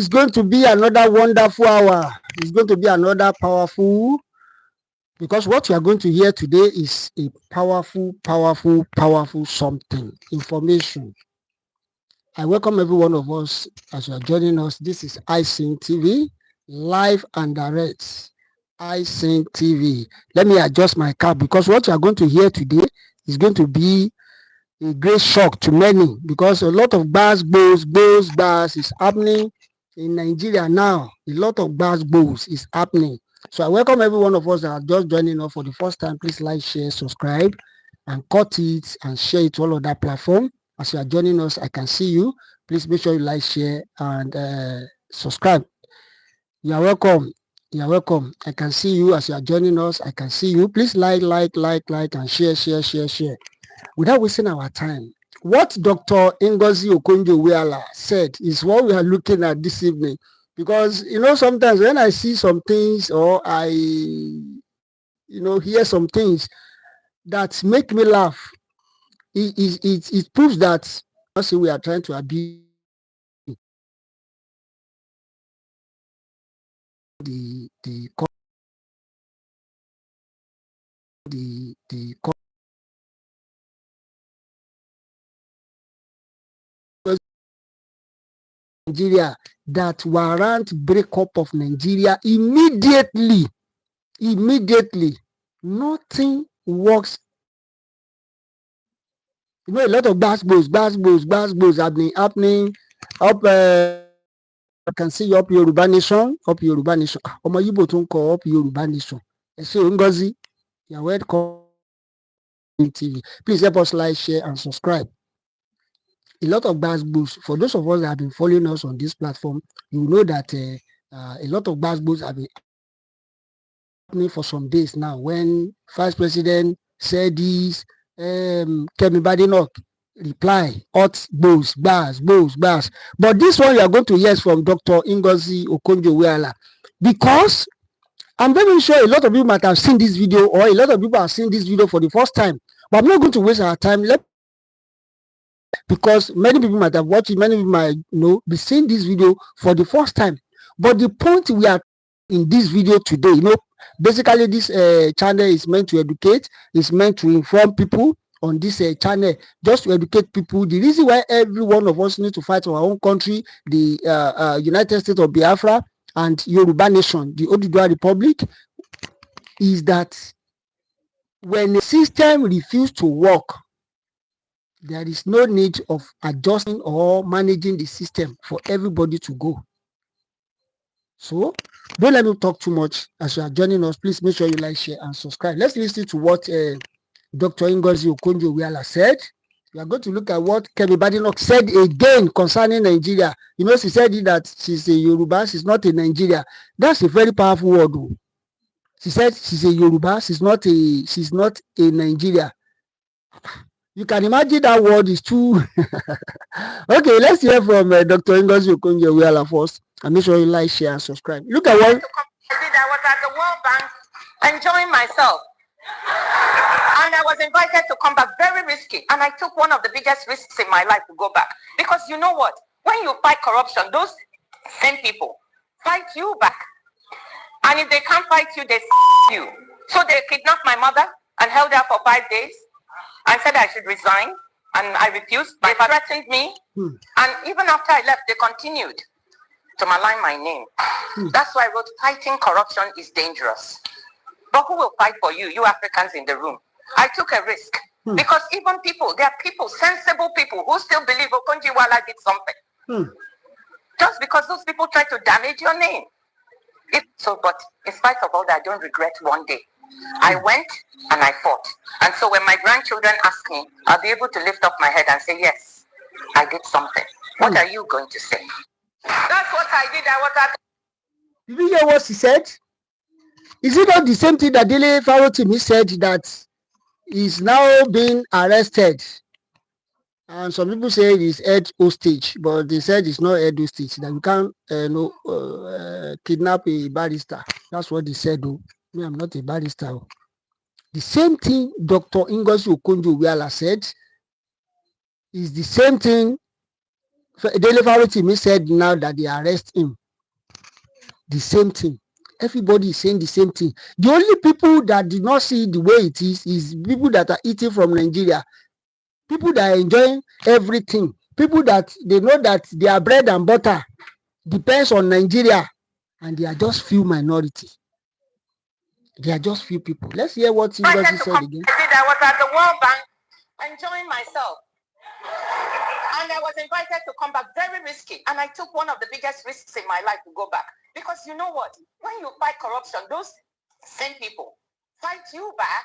is going to be another wonderful hour. It's going to be another powerful, because what you are going to hear today is a powerful, powerful, powerful something, information. I welcome every one of us as you are joining us. This is iSing TV, live and direct. iSing TV. Let me adjust my cap, because what you are going to hear today is going to be a great shock to many, because a lot of bars is happening in Nigeria now. A lot of bars is happening. So I welcome every one of us that are just joining us for the first time. Please like, share, subscribe, and cut it and share it to all of that platform. As you are joining us, I can see you. Please make sure you like, share, and subscribe. You are welcome. You are welcome. I can see you as you are joining us. I can see you. Please like, and share. Without wasting our time, what Dr. Okonjo Iweala said is what we are looking at this evening. Because, sometimes when I see some things or I, hear some things that make me laugh, it proves that we are trying to abuse the Nigeria that warrant breakup of Nigeria immediately. Nothing works. A lot of bass happening up. I can see up Yoruba Nation. Omo Yibo tún kọ up Yoruba Nation. Ẹ ṣé Ngozi, you are welcome TV. Please help us like, share, and subscribe. A lot of bass. For those of us that have been following us on this platform, you know that a lot of bass have been happening for some days now. When Vice President said this, Kemi Badenoch reply, hot bars. But this one you are going to hear from Dr. Okonjo Iweala, because I'm very sure a lot of you might have seen this video, or a lot of people have seen this video for the first time. But I'm not going to waste our time. Because many people might have watched it, many people might be seeing this video for the first time. But the point we are in this video today, basically this channel is meant to educate, is meant to inform people on this channel, just to educate people. The reason why every one of us need to fight for our own country, the United States of Biafra and Yoruba Nation, the Oduduwa Republic, is that when the system refuses to work, there is no need of adjusting or managing the system for everybody to go. So don't let me talk too much. As you are joining us, please make sure you like, share, and subscribe. Let's listen to what Dr. Okonjo Iweala said. We are going to look at what Kemi Badenoch said again concerning Nigeria. She said that she's a Yoruba, she's not a Nigeria. That's a very powerful word. She said she's a Yoruba, she's not a Nigeria. You can imagine that word is too. Okay, let's hear from Dr. Okonjo Iweala first. And make sure you like, share, and subscribe. Look at what I was at the World Bank enjoying myself. And I was invited to come back, very risky. And I took one of the biggest risks in my life to go back. Because you know what? When you fight corruption, those same people fight you back. And if they can't fight you, they you. So they kidnapped my mother and held her for 5 days. I said I should resign, and I refused. They threatened me. And even after I left, they continued to malign my name. That's why I wrote, fighting corruption is dangerous. But who will fight for you? You Africans in the room. I took a risk. Because even people, there are people, sensible people, who still believe Okonjo Iweala did something. Just because those people try to damage your name. But in spite of all that, I don't regret one day. I went and I fought. And so when my grandchildren ask me, I'll be able to lift up my head and say, yes, I did something. What are you going to say? That's what I did. Did you hear what she said? Is it not the same thing that Dele Farotimi said, that he's now being arrested? And some people say it is head hostage, but they said it's not head hostage, that you can't kidnap a barrister. That's what they said, though. Me, I'm not a barrister. The same thing Dr. Okonjo Iweala said is the same thing Delivery said now that they arrest him. The same thing. Everybody is saying the same thing. The only people that did not see the way it is people that are eating from Nigeria. People that are enjoying everything. People that they know that their bread and butter depends on Nigeria. And they are just few minority. They are just few people. Let's hear what he said again. I was at the World Bank enjoying myself. And I was invited to come back, very risky. And I took one of the biggest risks in my life to go back. Because you know what? When you fight corruption, those same people fight you back.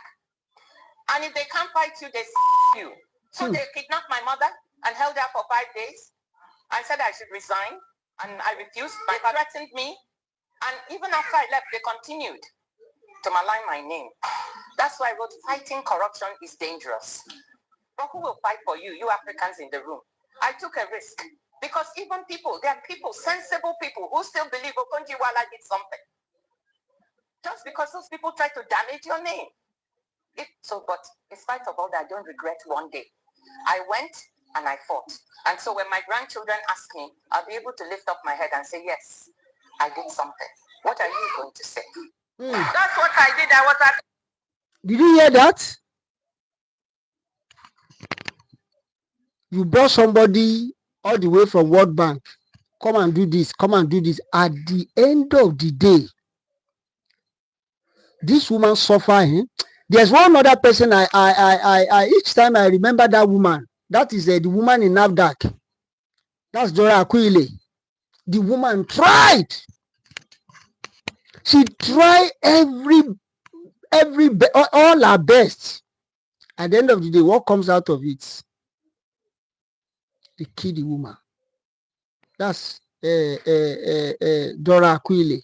And if they can't fight you, they you. So they kidnapped my mother and held her for 5 days. I said I should resign. And I refused. They threatened me. And even after I left, they continued to malign my name. That's why I wrote, fighting corruption is dangerous. But who will fight for you? You Africans in the room. I took a risk. Because even people, there are people, sensible people, who still believe Okonjo Iweala did something. Just because those people try to damage your name. But in spite of all that, I don't regret one day. I went and I fought. And so when my grandchildren ask me, I'll be able to lift up my head and say, yes, I did something. What are you going to say? That's what I did. I was at... Did you hear that? You brought somebody all the way from World Bank. Come and do this. Come and do this. At the end of the day, this woman suffering. There's one other person. I each time I remember that woman. That is the woman in NAFDAC. That's Dora Akuile. The woman tried. She tried all her best. At the end of the day, what comes out of it? They kill the woman. That's Dora Akuile.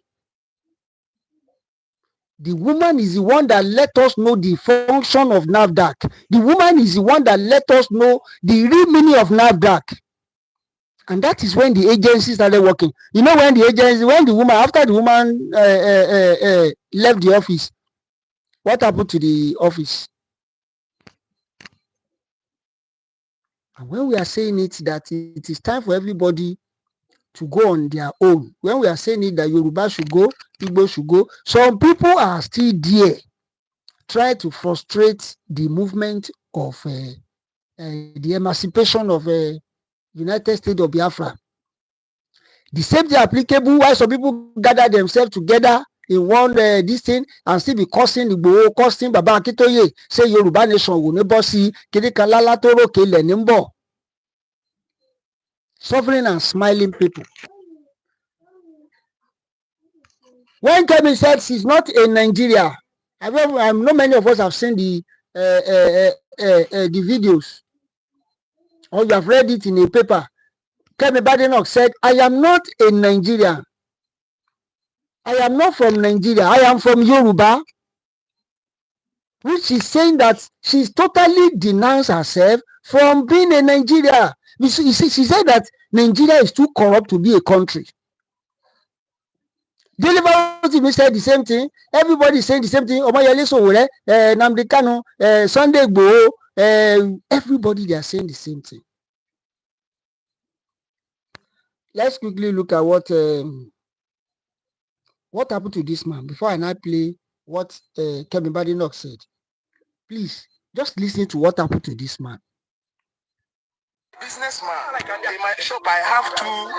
The woman is the one that let us know the function of NAFDAC. The woman is the one that let us know the real meaning of NAFDAC. And that is when the agency started working. You know, when the woman, after the woman left the office, what happened to the office? And when we are saying it, that it is time for everybody to go on their own. When we are saying it, that Yoruba should go, Igbo should go, some people are still there, try to frustrate the movement of the emancipation of United States of Biafra. The same thing applicable why some people gather themselves together in one this thing and still be cursing Igbo, cursing Baba Akintoye, say Yoruba nation will never see Kirikalala Toro Kele Nimbo. Suffering and smiling people. When Kemi said she's not in Nigeria, I know many of us have seen the videos, or you have read it in a paper. Kemi Badenoch said, I am not a Nigerian. I am not from Nigeria. I am from Yoruba. Which is saying that she's totally denounced herself from being a Nigeria. She said that Nigeria is too corrupt to be a country. Delivery said the same thing. Everybody is saying the same thing. Omoyele Sowore, Nnamdi Kanu, Sunday Igboho, everybody they are saying the same thing. Let's quickly look at what happened to this man before I now play what Kemi Badenoch said. Please, just listen to what happened to this man. Businessman. In my shop, I have two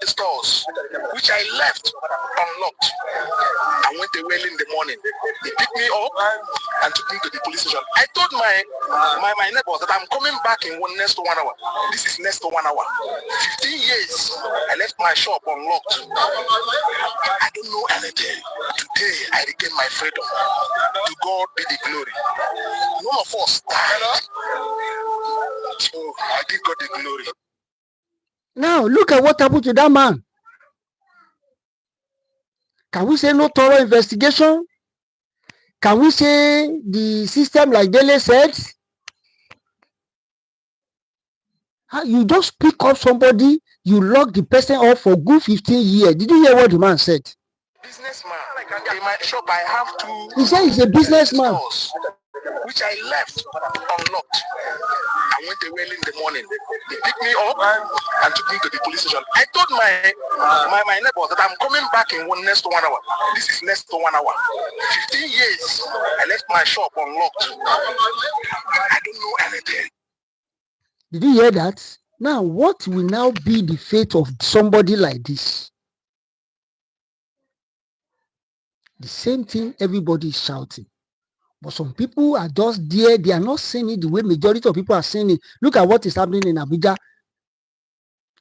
stores, which I left unlocked. I went away in the morning. They picked me up and took me to the police station. I told my neighbors that I'm coming back in next to 1 hour. This is next to 1 hour. 15 years, I left my shop unlocked. I don't know anything. Today, I regained my freedom. To God be the glory. None of us died. So I give God the glory. Now, look at what happened to that man. Can we say no thorough investigation? Can we say the system, like Dele said? You just pick up somebody, you lock the person up for good 15 years. Did you hear what the man said? Businessman. In my shop, I have two. He said he's a businessman. Stores, which I left unlocked. I went away early in the morning. They picked me up and took me to the police station. I told my neighbors that I'm coming back in next to 1 hour. This is next to 1 hour. 15 years, I left my shop unlocked. I don't know anything. Did you hear that? Now, what will now be the fate of somebody like this? The same thing everybody is shouting. But some people are just there. They are not seeing it the way majority of people are seeing it. Look at what is happening in Abuja.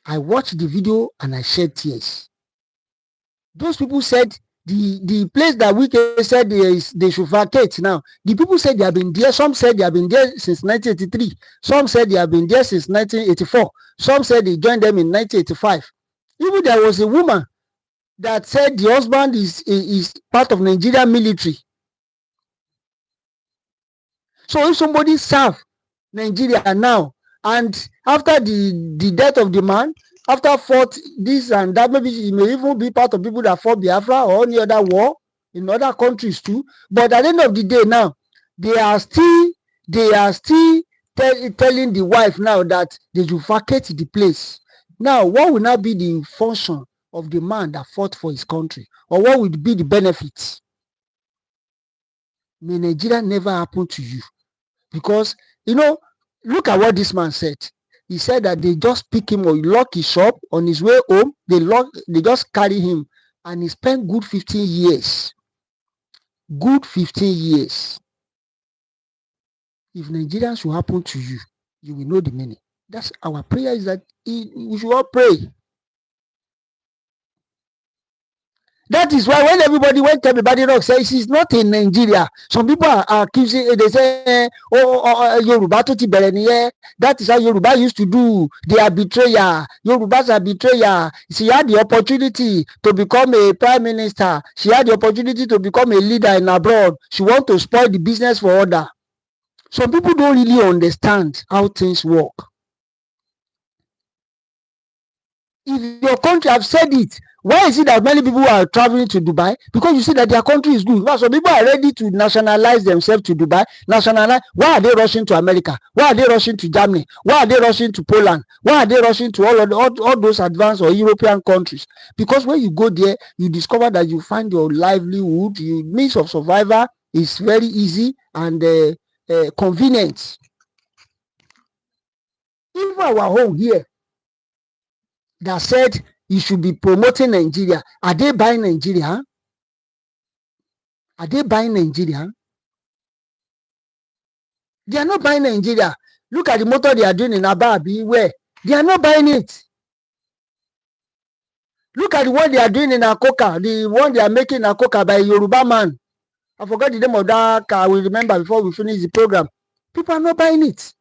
I watched the video and I shed tears. Those people said the place that we said they should vacate now. The people said they have been there. Some said they have been there since 1983. Some said they have been there since 1984. Some said they joined them in 1985. Even there was a woman that said the husband is part of Nigerian military. So if somebody serve Nigeria now, and after the death of the man, after fought this and that, maybe he may even be part of people that fought Biafra or any other war in other countries too. But at the end of the day now, they are still telling the wife now that they should vacate the place. Now, what will now be the function of the man that fought for his country? Or what would be the benefits? May Nigeria never happen to you. Because, look at what this man said. He said that they just pick him or lock his shop on his way home. They just carry him. And he spent good 15 years. Good 15 years. If Nigerians should happen to you, you will know the meaning. That's our prayer, is that we should all pray. That is why when Kemi Badenoch says she's not in Nigeria, some people are accusing, they say, Yoruba to ti bẹ̀rẹ̀ nìyẹn. That is how Yoruba used to do. They are betrayer. Yorubas are betrayer. She had the opportunity to become a prime minister. She had the opportunity to become a leader in abroad. She wants to spoil the business for others. Some people don't really understand how things work. If your country, I've said it, why is it that many people are traveling to Dubai? Because you see that their country is good. Well, some people are ready to nationalize themselves to Dubai. Why are they rushing to America? Why are they rushing to Germany? Why are they rushing to Poland? Why are they rushing to all those advanced or European countries? Because when you go there, you discover that you find your livelihood, your means of survival is very easy and convenient. Even our home here, that said you should be promoting Nigeria. Are they buying Nigeria? Are they buying Nigeria? They are not buying Nigeria. Look at the motor they are doing in Ababi. Where? They are not buying it. Look at the one they are doing in Akoka. The one they are making in Akoka by a Yoruba man. I forgot the name of that car. I will remember before we finish the program. People are not buying it.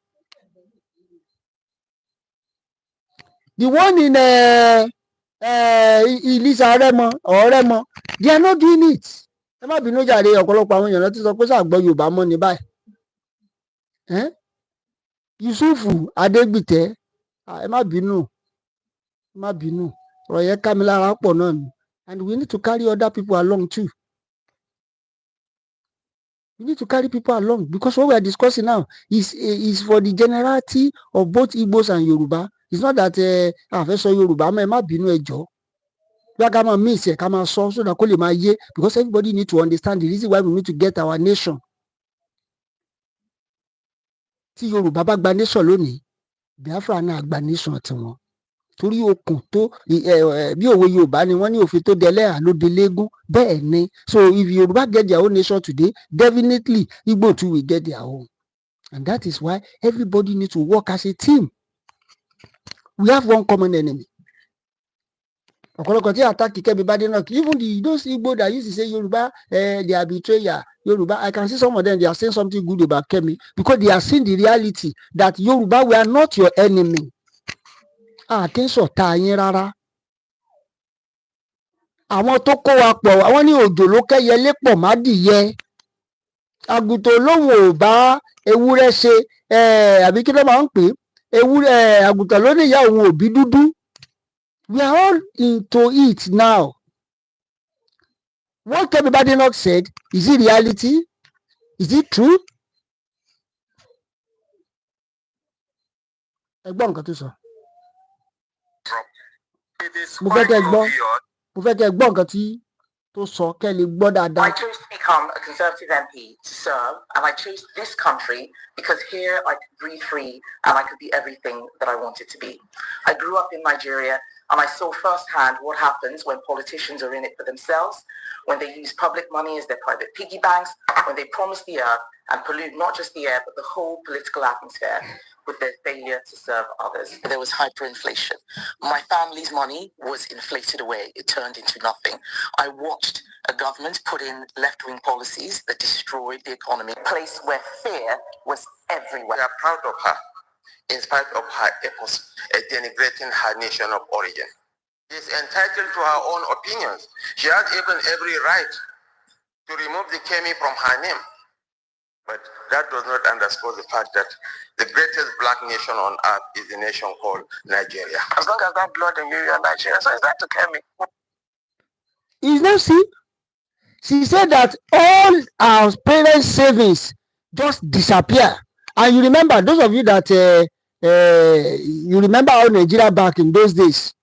The one in Ilisa Oremo, they are not doing it. Ẹ má bínú jàre, ọ̀pọ̀lọpọ̀ àwọn èèyàn ti sọ pé ṣàgbọ́ Yorùbá mọ́ ní báyìí. Yusufu Adegbite, ẹ má bínú, ọ̀rọ̀ yẹn ká mi lára pọ̀ náà ni. And we need to carry other people along too. We need to carry people along, because what we are discussing now is for the generality of both Igbos and Yoruba. It's not that àfẹ́ sọ Yorùbá mọ́, ẹ má bínú ẹ jọ̀ọ́. Bí a ká máa mix ẹ̀ ká máa sọ so that kó lè máa yé, because everybody need to understand the reason why we need to get our nation. Tí Yorùbá bá gba nation lónìí, Biafra náà gba nation tiwọn. Torí okùn tó bí òwe Yorùbá ni wọ́n ní òfin tó dẹlẹ́hà ló de léégún, bẹ́ẹ̀ ni. So if Yorùbá get their own nation today, definitely Igbo too will get their own. And that is why everybody needs to work as a team. We have one common enemy. Ọ̀pọ̀lọpọ̀ tí attack Kemi Badenoch, even those Igbo that used to say Yoruba, they are betrayer. Yoruba, I can see some of them, they are saying something good about Kemi, because they are seeing the reality that Yoruba, we are not your enemy. Kí n ṣọ̀tá yín rárá. Àwọn tó kó wa pọ̀, àwọn ní òjò ló kẹ́yẹlé pọ̀ má dìyẹ. Àgùntàn lóhùn ò bá ewúrẹ́ ṣe, àbí kí ló máa ń pè é? Àgùntàn ló ní ìyá òun òbí dúdú. We are all into it now. What Kemi Badenoch said, is it reality? Is it true? Ẹ̀gbọ́n nǹkan tó sọ. It is Mo fẹ́ quite kẹ́ gbọ́. obvious. Mo fẹ́ kẹ́ gbọ́ nǹkan tí tó sọ kẹ́ lè gbọ́ dáadáa. I chose to become a Conservative MP to serve, and I chose this country because here I could breathe free and I could be everything that I wanted to be. I grew up in Nigeria, and I saw firsthand what happens when politicians are in it for themselves, when they use public money as their private piggy banks, when they promise the earth and pollute not just the air but the whole political atmosphere with their failure to serve others. There was hyperinflation. My family's money was inflated away. It turned into nothing. I watched a government put in left-wing policies that destroyed the economy, a place where fear was everywhere. We are proud of her, in spite of her efforts at denigrating her nation of origin. She is entitled to her own opinions. She has even every right to remove the Kemi from her name. But that does not underscore the fact that the greatest black nation on earth is a nation called Nigeria. As long as that blood in you, you're Nigerian. So is that to Kemi? Is now see? She said that all our parents' savings just disappear. And you remember, those of you that you remember how Nigeria back in those days.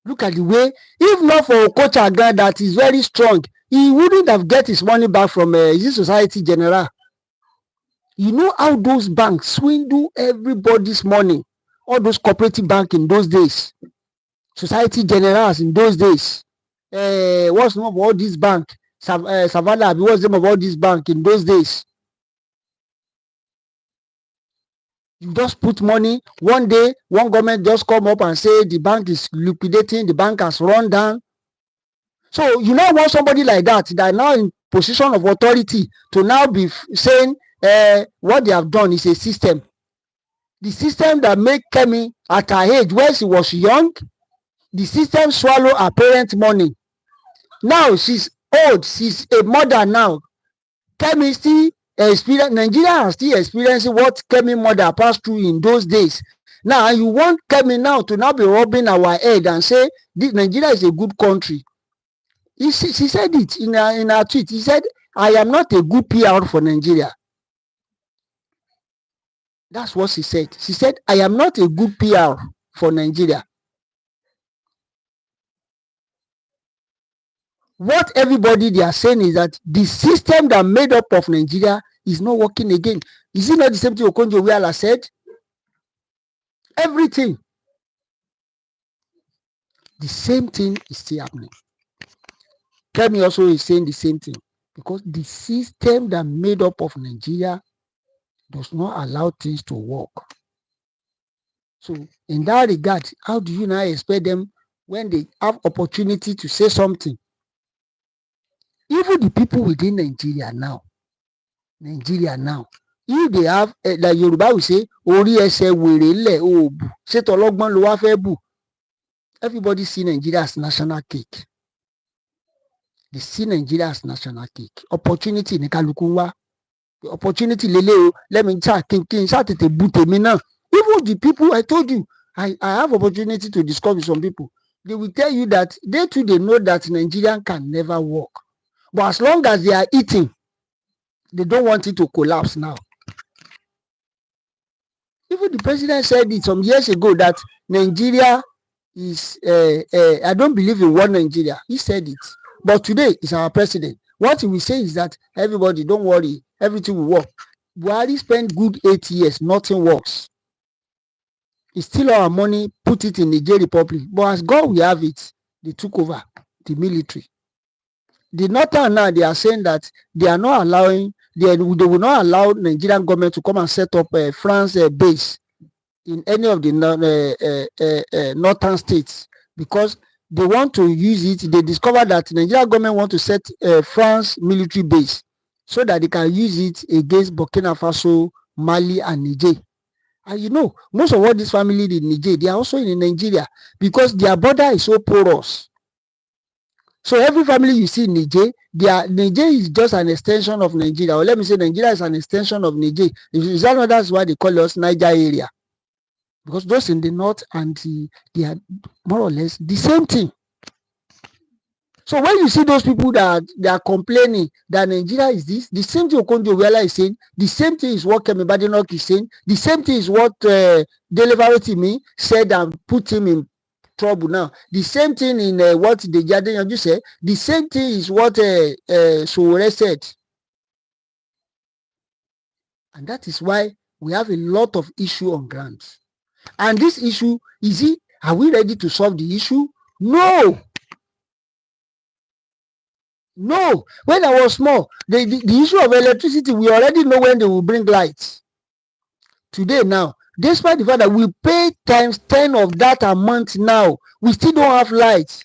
Look at the way, if not for Okonjo Iweala that is very strong, he wouldn't have get his money back from Society General. You know how those banks swindle everybody's money. All those cooperative banks in those days. Society Generals in those days. What's the name of all these banks? Savannah, what's the name of all these banks in those days? You just put money. One day, one government just come up and say the bank is liquidating, the bank has run down. So you now want somebody like that now in position of authority to now be saying what they have done is a system. The system that made Kemi at her age when she was young, the system swallow her parents' money. Now she's old, she's a mother now. Kemi still experience, Nigeria is still experiencing what Kemi mother passed through in those days. Now you want Kemi now to now be rubbing our head and say Nigeria is a good country. She said it in her tweet. He said, I am not a good PR for Nigeria. That's what she said. She said, I am not a good PR for Nigeria. What everybody they are saying is that the system that made up of Nigeria is not working again. Is it not the same thing Okonjo Iweala said? Everything. The same thing is still happening. Kemi also is saying the same thing. Because the system that made up of Nigeria does not allow things to work. So in that regard, how do you now expect them when they have opportunity to say something? Even the people within Nigeria now, if they have, like Yoruba will say, Ori ese were le obu, ṣé tọlọ́gbọ́n ló wá fẹ́ bù. Everybody see Nigeria as national cake. They see Nigeria as national cake. Opportunity ní kálukú wá. Opportunity lele o, let me chat, kin ṣá tètè bù tèmi náà. Even the people I told you, I have opportunity to discuss with some people. They will tell you that they too they know that Nigerian can never work. But as long as they are eating, they don't want it to collapse now. Even the president said it some years ago that Nigeria is, I don't believe in one Nigeria. He said it. But today, is our president. What he will say is that everybody, don't worry, everything will work. Buhari spent good 8 years, nothing works. He steal our money, put it in Nigeria Republic. But as God will have it, they took over the military. The Northern now, they are saying that they are not allowing, they will not allow Nigerian government to come and set up a France base in any of the northern states because they want to use it. They discovered that Nigerian government want to set France military base so that they can use it against Burkina Faso, Mali, and Niger. And you know, most of all this family in Niger, they are also in Nigeria because their border is so porous. So every family you see in Niger, Niger is just an extension of Nigeria. Or let me say Nigeria is an extension of Niger. That's why they call us Niger area. Because those in the north and they are more or less the same thing. So when you see those people that they are complaining that Nigeria is this, the same thing Okonjo Iweala is saying, the same thing is what Kemi Badenoch is saying, the same thing is what Delivery said and put him in trouble now. The same thing in what the Badenoch said, the same thing is what Sowore said. And that is why we have a lot of issue on ground. And this issue, are we ready to solve the issue? No. No, when I was small, the issue of electricity, we already know when they will bring lights. Today now, despite the fact that we pay times 10 of that amount now, we still don't have lights.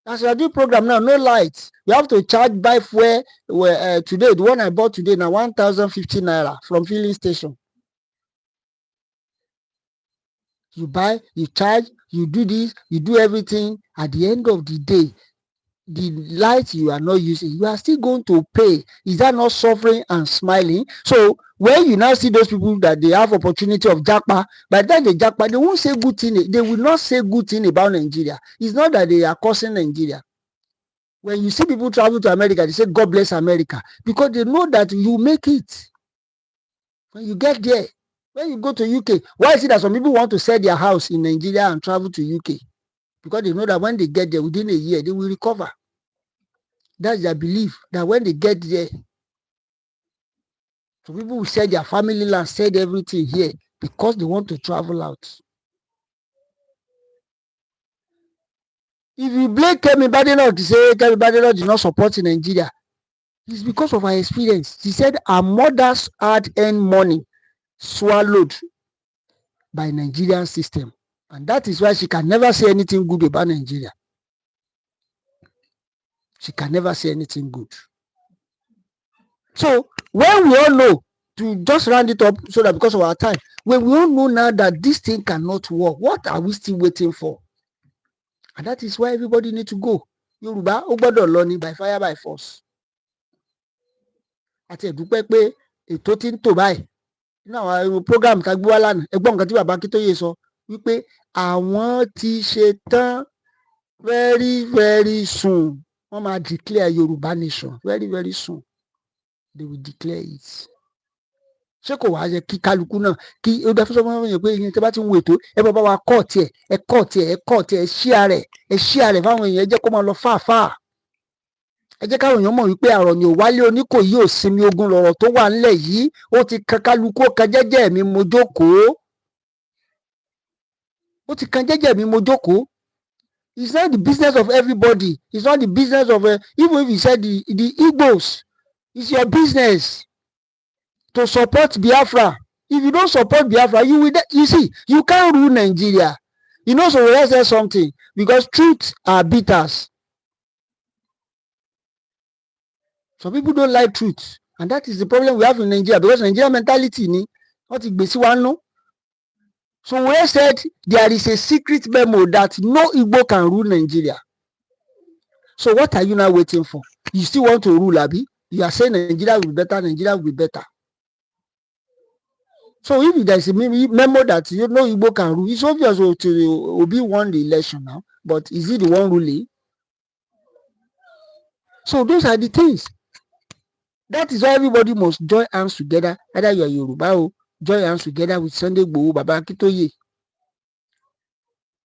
As I do program now, no lights. We have to charge by fuel. Today, the one I bought today now, 1,050 naira from filling station. You buy, you charge, you do this, you do everything. At the end of the day, the light you are not using, you are still going to pay. Is that not suffering and smiling? So when you now see those people that they have opportunity of japa, by the time they japa, they won't say good thing. They will not say good thing about Nigeria. It's not that they are cursing Nigeria. When you see people travel to America, they say God bless America, because they know that you make it. When you get there, when you go to UK, why is it that some people want to sell their house in Nigeria and travel to UK? Because they know that when they get there, within a year, they will recover. That's their belief, that when they get there, so people will sell their family land, sell everything here because they want to travel out. If you blame Kemi Badenoch to say Kemi Badenoch is not supporting Nigeria, it's because of her experience. She said her mother's hard-earned money swallowed by Nigerian system. And that is why she can never say anything good about Nigeria. She can never say anything good. So when we all know, to just round it up so that because of our time, when we all know now that this thing cannot work, what are we still waiting for? And that is why everybody need to go. Yoruba ó gbọ́dọ̀ lọ ní by fire by force. Àti ẹ̀dúpẹ́ pé ètò tí ń tò báyìí nínú àwọn program tá a gbé wá lánàá, ẹgbọ́n nǹkan tí bàbá Akíntóyè sọ wípé àwọn ti ṣe tán very very soon. Wọ́n máa declare Yoruba nation very very soon. They will declare it. Ṣé kò wá yẹ kí kálukú náà kí ó dá fún sọmọ yẹn pé ìyẹn tí a bá ti ń wo ètò ẹ bá wa kọ́ tiẹ̀ ẹ ṣíà rẹ̀ fáwọn èèyàn, ẹ jẹ́ kó máa lọ fàáfàá. Ẹ jẹ́ káwọn èèyàn mọ̀ wípé àrọ̀ ni ò wálé Oníkòyí ò sinmi ogun lọ̀rọ̀ tó wà ńlẹ̀ yìí, ó ti kan kálukú, ó kan jẹ́jẹ́ mi mo jókòó. Ó ti kan jẹ́jẹ́ mi mo jókòó. It's not the business of everybody. It's not the business of even if you said the Igbos, it's your business to support Biafra. If you don't support Biafra, you see, you can't rule Nigeria. You know, so let's say something, because truth are bitters. Some people don't like truth, and that is the problem we have in Nigeria, because Nigeria mentality ni what is one. So we said there is a secret memo that no Igbo can rule Nigeria. So what are you now waiting for? You still want to rule, Abi? You are saying Nigeria will be better, Nigeria will be better. So if there is a memo that no Igbo can rule, it's obvious to Obi won the election now, but is he the one ruling? So those are the things. That is why everybody must join hands together. Either you are Yoruba, join hands together with Sunday Igboho, Baba Akíntóyè.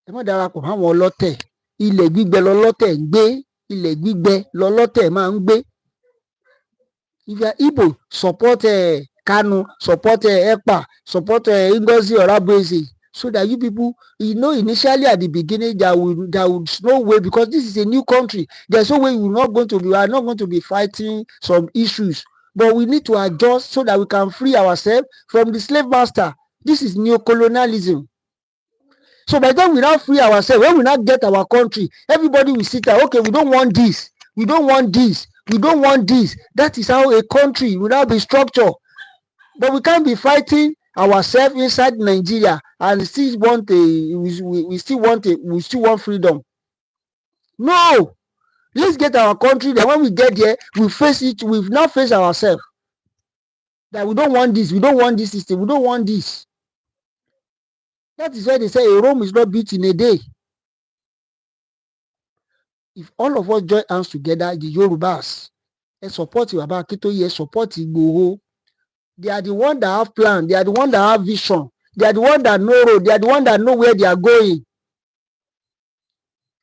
Ẹ má darapọ̀ mọ́ àwọn ọlọ́tẹ̀. Ilẹ̀ gbígbẹ lọ́lọ́tẹ̀ ń gbé. Ilẹ̀ gbígbẹ lọ́lọ́tẹ̀ máa ń gbé. If you are Igbo, support Kanu, support Ekpa, support Ngozi Orabueze, so that you people, you know, initially at the beginning there would no way, because this is a new country. There's no way we are not going to be fighting some issues, but we need to adjust so that we can free ourselves from the slave master. This is neo-colonialism. So by the time we now free ourselves, when we now get our country, everybody will sit there. Okay, we don't want this. We don't want this. We don't want this. That is how a country will now be structured. But we can't be fighting ourselves inside Nigeria and still want we still want freedom. No, let's get our country. Then when we get there, we face it. We've now faced ourselves that we don't want this. We don't want this system. We don't want this. That is why they say a Rome is not built in a day. If all of us join hands together, the Yorubas, and support Baba Akintoye, support Igboho, they are the one that have plan, they are the one that have vision, they are the one that know road, they are the one that know where they are going.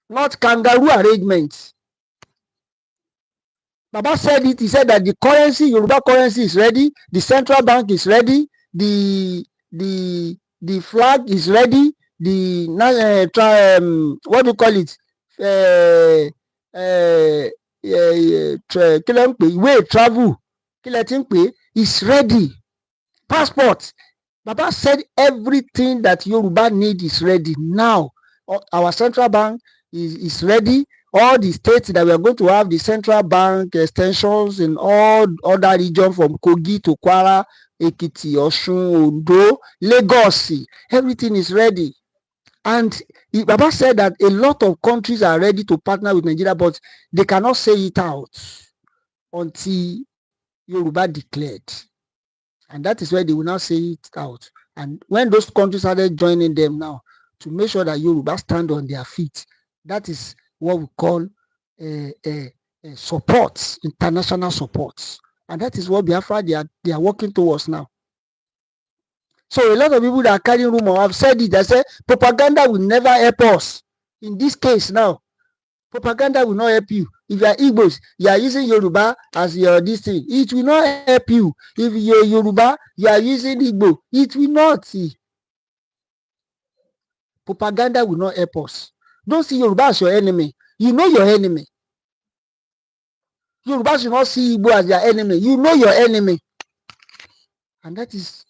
Not kangaroo arrangements. Baba said it. He said that the currency, Yoruba currency, is ready. The central bank is ready. The flag is ready. The what do you call it? Kí lẹ ń pè? Ìwé travel. Kí lẹ ti ń pè? Is ready. Passport. Baba said everything that Yoruba need is ready now. Our central bank is ready. All the states that we are going to have the central bank extensions in all other regions from Kogi to Kwara, Ekiti, Osun, Ondo, Lagos, everything is ready. And Baba said that a lot of countries are ready to partner with Nigeria, but they cannot say it out until Yoruba declared. And that is where they will now say it out. And when those countries started joining them now to make sure that Yoruba stand on their feet, that is what we call support, international support. And that is what Biafra they are working towards now. So a lot of people that are carrying rumor have said it. They say propaganda will never help us. In this case now, propaganda will not help you. If you are Igbos, you are using Yoruba as your this thing. It will not help you. If you are Yoruba, you are using Igbo. It will not. Propaganda will not help us. Don't see Yoruba as your enemy. You know your enemy. Yoruba should not see Igbo as their enemy. You know your enemy. And that is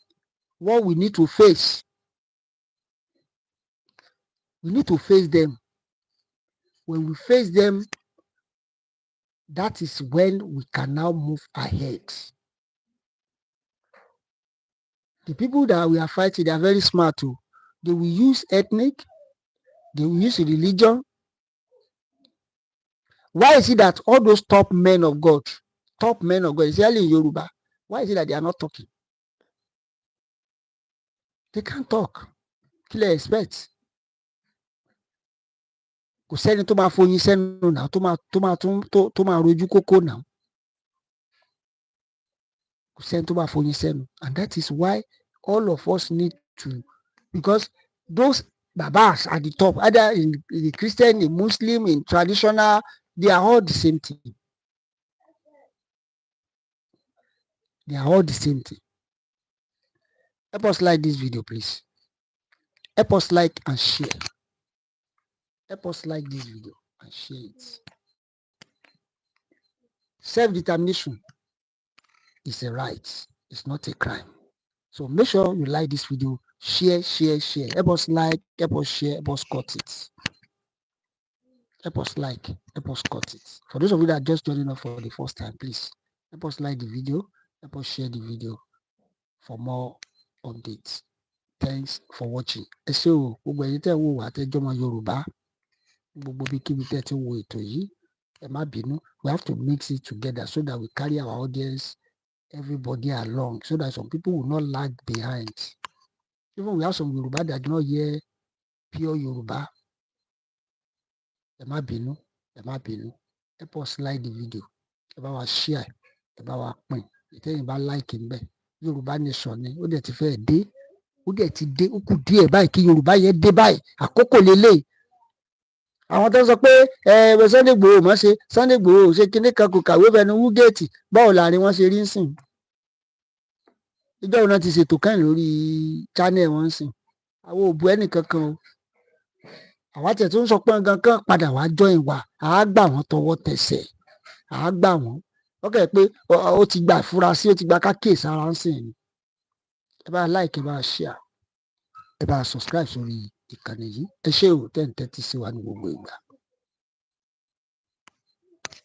what we need to face. We need to face them. When we face them, that is when we can now move ahead. The people that we are fighting, they are very smart too. They will use ethnic, they will use religion. Why is it that all those top men of God, especially in Yoruba, why is it that they are not talking? They can't talk. Kí lẹ expect? Kò sẹ́ni tó máa foyin sẹ́nu náà, tó máa rojú kókó náà. Kò sẹ́ni tó máa foyin sẹ́nu. And that is why all of us need to, because those babas at the top, either in the Christian, in Muslim, in traditional, they are all the same thing. They are all the same thing. Help us like this video, please. Help us like and share. Help us like this video and share it. Self-determination is a right. It's not a crime. So make sure you like this video. Share. Help us like, help us share, help us cut it. Help us like, help us cut it. For those of you that are just joining us for the first time, please help us like the video, help us share the video for more updates. Thanks for watching. Ẹ ṣé o, gbogbo ẹ̀yin tẹ́ wò wá tẹ́ jọmọ Yorùbá, gbogbo bí kíbi tẹ́ ti wo ètò yìí, ẹ má bínú. We have to mix it together so that we carry our audience, everybody along, so that some people will not lag behind. Even we have some Yoruba that do not hear pure Yoruba. Ẹ má bínú. Help us like the video. Ẹ bá wa share, ẹ bá wa pín. Ìtẹ́yìn bá like ń bẹ̀. Yorùbá nation ni, ó dẹ̀ ti fẹ́ dé. Ó dẹ̀ ti dé, ó kù díẹ̀ báyìí kí Yorùbá yẹn dé báyìí. Àkókò lélẹ̀. Àwọn tó sọ pé Sunday Igboho mọ̀ ṣe, Sunday Igboho ṣe kíní kan kò kàwé fẹnu wúgẹ́ẹ̀tì. Báwo láàrin wọn ṣe rí ń sìn? Ìjọ́ òun náà ti ṣètò kẹ́yìn lórí channel wọn ń sìn. Àwọn òbú ẹnì kankan o. Àwa tẹ̀ tó ń sọ pé nǹkan kan padà wá join wa, àá gbà wọ́n tọwọ́ tẹsẹ̀, àá gbà wọ́n. Ó kẹ́ pé ó ti gba ìfurasí, ó ti gba kákèsí ara ń sìn ni. Ẹ bá like, ẹ bá share, ẹ bá subscribe sórí ìkànnì yìí. Ẹ ṣé o, tẹ́ ń tẹ́tí sí wa ní gbogbo ìgbà.